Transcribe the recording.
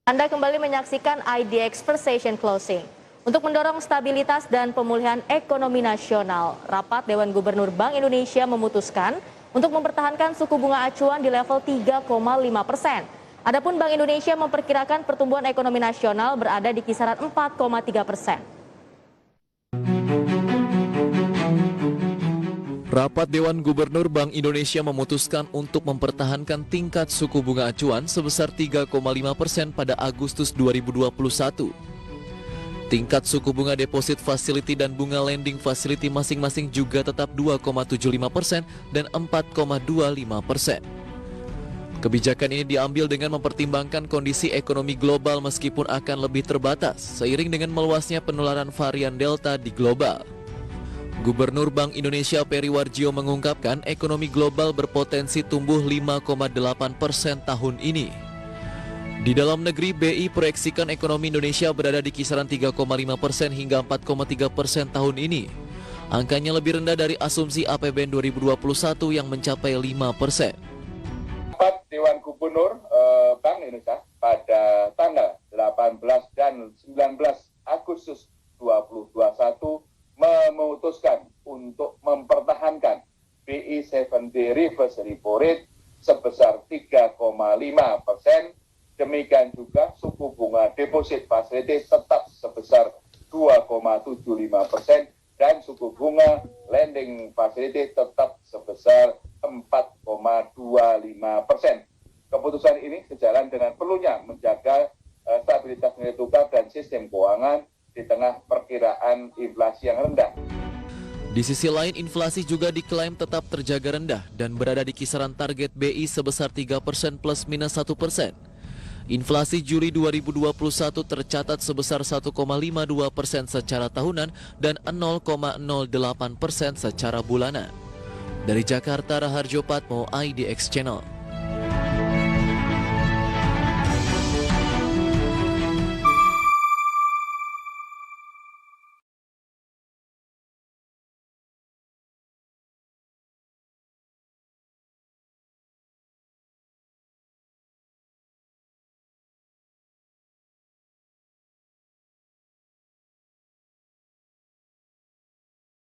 Anda kembali menyaksikan IDX Precision Closing. Untuk mendorong stabilitas dan pemulihan ekonomi nasional, rapat Dewan Gubernur Bank Indonesia memutuskan untuk mempertahankan suku bunga acuan di level 3,5%. Adapun Bank Indonesia memperkirakan pertumbuhan ekonomi nasional berada di kisaran 4,3%. Rapat Dewan Gubernur Bank Indonesia memutuskan untuk mempertahankan tingkat suku bunga acuan sebesar 3,5% pada Agustus 2021. Tingkat suku bunga deposit facility dan bunga lending facility masing-masing juga tetap 2,75% dan 4,25%. Kebijakan ini diambil dengan mempertimbangkan kondisi ekonomi global meskipun akan lebih terbatas seiring dengan meluasnya penularan varian Delta di global. Gubernur Bank Indonesia Peri Warjio mengungkapkan ekonomi global berpotensi tumbuh 5,8% tahun ini. Di dalam negeri, BI proyeksikan ekonomi Indonesia berada di kisaran 3,5% hingga 4,3% tahun ini. Angkanya lebih rendah dari asumsi APBN 2021 yang mencapai 5%. Rapat Dewan Gubernur Bank Indonesia pada tanggal 18 dan 19 Agustus 2021 memutuskan untuk mempertahankan BI 7-day reverse repo rate sebesar 3,5%. Demikian juga suku bunga deposit facility tetap sebesar 2,75% dan suku bunga lending facility tetap sebesar 4,25%. Keputusan ini sejalan dengan perlunya menjaga stabilitas nilai tukar dan sistem keuangan di tengah perkiraan inflasi yang rendah. Di sisi lain, inflasi juga diklaim tetap terjaga rendah dan berada di kisaran target BI sebesar 3% plus minus 1%. Inflasi Juli 2021 tercatat sebesar 1,52% secara tahunan dan 0,08% secara bulanan. Dari Jakarta, Raharjo Patmo, IDX Channel.